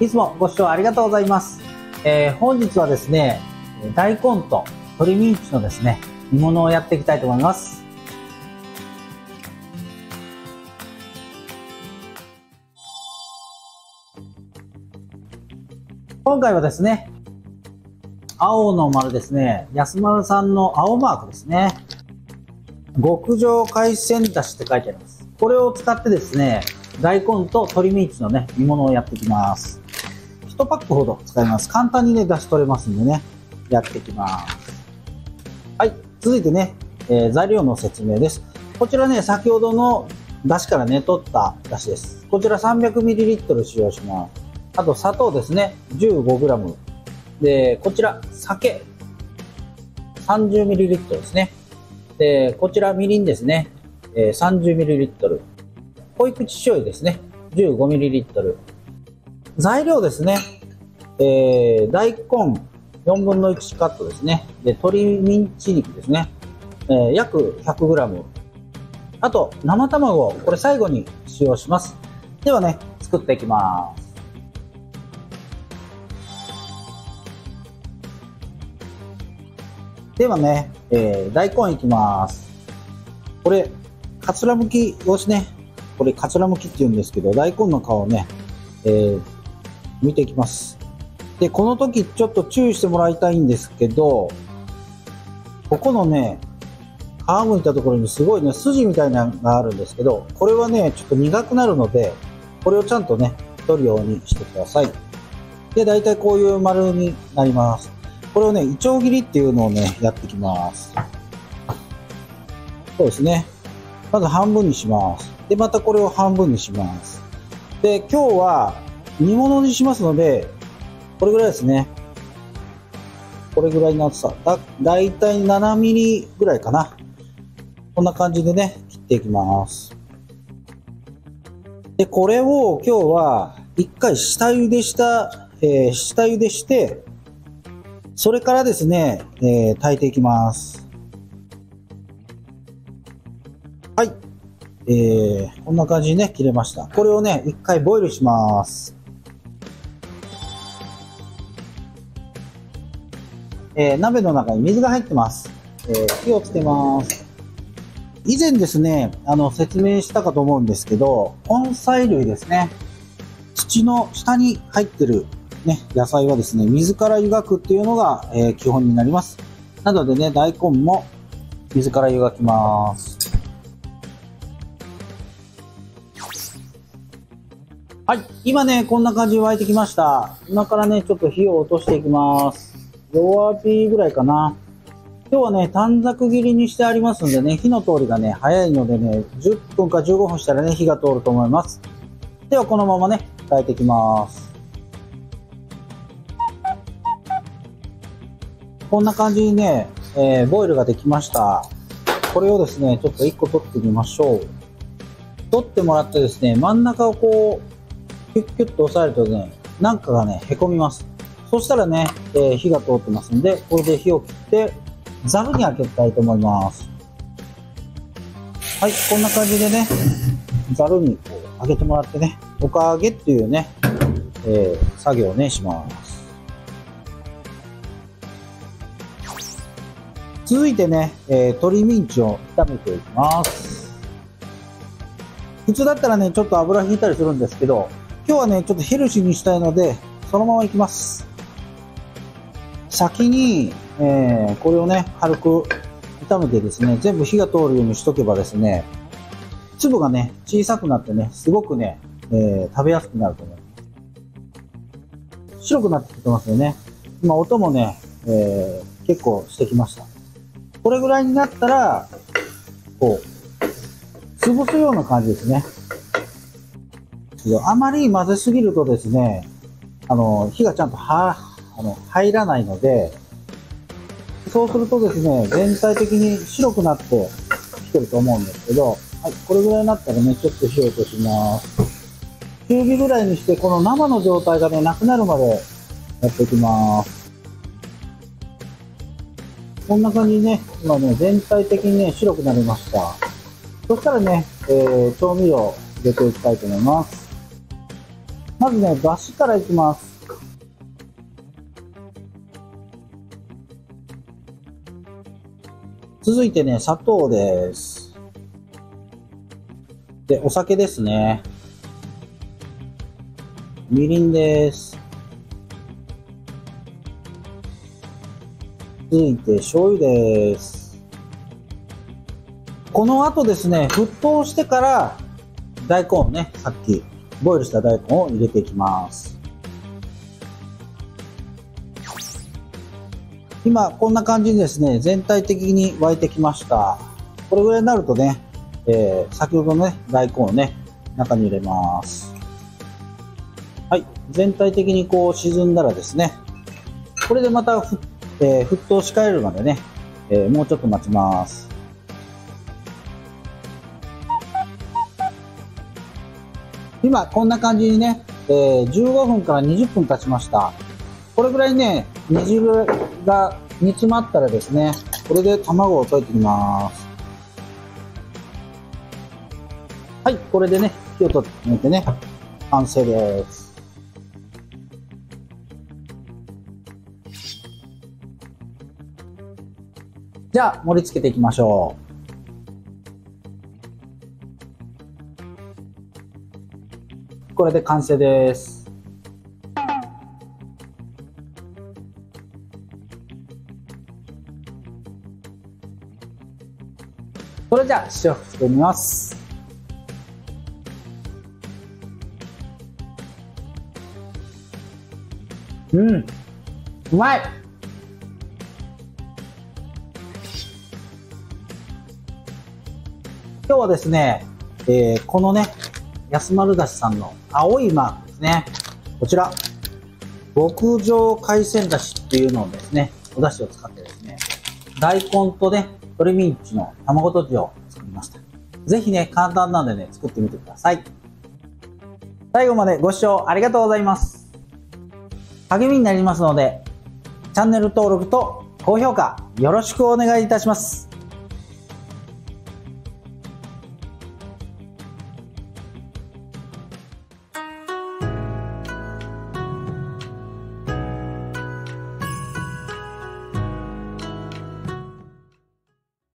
いつもご視聴ありがとうございます。本日はですね、大根と鶏ミンチのですね、煮物をやっていきたいと思います。今回はですね、青の丸ですね、安丸さんの青マークですね。極上海鮮だしって書いてあります。これを使ってですね、大根と鶏ミンチのね、煮物をやっていきます。1パックほど使います。簡単にね、出汁取れますんでね、やっていきます。はい、続いてね、材料の説明です。こちらね、先ほどの出汁からね、取った出汁です。こちら 300ml 使用します。あと砂糖ですね、15g。で、こちら酒 30ml ですね。で、こちらみりんですね、30ml。濃い口醤油ですね、15ml。材料ですね、大根4分の1カットですね。で、鶏ミンチ肉ですね、約 100g。あと、生卵、これ最後に使用します。ではね、作っていきます。ではね、大根いきます。これ、かつらむきをしね、これかつらむきって言うんですけど、大根の皮をね、剥いていきます。で、この時ちょっと注意してもらいたいんですけど、ここのね、皮剥いたところにすごいね、筋みたいなのがあるんですけど、これはね、ちょっと苦くなるので、これをちゃんとね、取るようにしてください。で、だいたいこういう丸になります。これをね、いちょう切りっていうのをね、やっていきます。そうですね。まず半分にします。で、またこれを半分にします。で、今日は煮物にしますので、これぐらいですね。これぐらいの厚さ。だいたい7ミリぐらいかな。こんな感じでね、切っていきます。で、これを今日は一回下茹でして、それからですね、炊いていきます。はい。こんな感じにね、切れました。これをね、一回ボイルします。鍋の中に水が入ってます。火をつけます。以前ですね、説明したかと思うんですけど、根菜類ですね。土の下に入ってるね、野菜はですね、水から湯がくっていうのが、基本になります。なのでね、大根も水から湯がきます。はい、今ね、こんな感じに沸いてきました。今からね、ちょっと火を落としていきます。弱火ぐらいかな。今日はね、短冊切りにしてありますんでね、火の通りがね、早いのでね、10分か15分したらね、火が通ると思います。では、このままね、炊いていきます。こんな感じにね、ボイルができました。これをですね、ちょっと1個取ってみましょう。取ってもらってですね、真ん中をこう、キュッキュッと押さえるとね、なんかがね、へこみます。そしたらね、火が通ってますんで、これで火を切って、ざるにあけたいと思います。はい、こんな感じでね、ざるにこう、あげてもらってね、おか揚げっていうね、作業をね、します。続いてね、鶏ミンチを炒めていきます。普通だったらね、ちょっと油引いたりするんですけど、今日はね、ちょっとヘルシーにしたいので、そのままいきます。先に、これをね、軽く炒めてですね、全部火が通るようにしとけばですね、粒がね、小さくなってね、すごくね、食べやすくなると思います。白くなってきてますよね。今音もね、結構してきました。これぐらいになったら、こう、潰すような感じですね。あまり混ぜすぎるとですね、火がちゃんと入らないので、そうするとですね、全体的に白くなってきてると思うんですけど、はい、これぐらいになったらね、ちょっと火を落とします。中火ぐらいにして、この生の状態がね、なくなるまでやっていきます。こんな感じにね、今ね、全体的にね、白くなりました。そしたらね、調味料入れていきたいと思います。まずね、だしからいきます。続いてね、砂糖です。で、お酒ですね。みりんです。続いて醤油です。この後ですね、沸騰してから大根をね、さっきボイルした大根を入れていきます。今こんな感じにですね、全体的に沸いてきました。これぐらいになるとね、先ほどのね、大根をね、中に入れます。はい、全体的にこう沈んだらですね、これでまた沸騰し返るまでね、もうちょっと待ちます。今こんな感じにね、15分から20分経ちました。これぐらいね、煮汁が煮詰まったらですね、これで卵を溶いていきます。はい、これでね、火を止めてね、完成です。じゃあ、盛り付けていきましょう。これで完成です。それじゃあ、塩振ってみます。うん、うまい。今日はですね、このね、安丸だしさんの青いマークですね。こちら、極上海鮮だしっていうのをですね、お出汁を使ってですね、大根とね、鶏ミンチの卵とじを作りました。ぜひね、簡単なんでね、作ってみてください。最後までご視聴ありがとうございます。励みになりますので、チャンネル登録と高評価よろしくお願いいたします。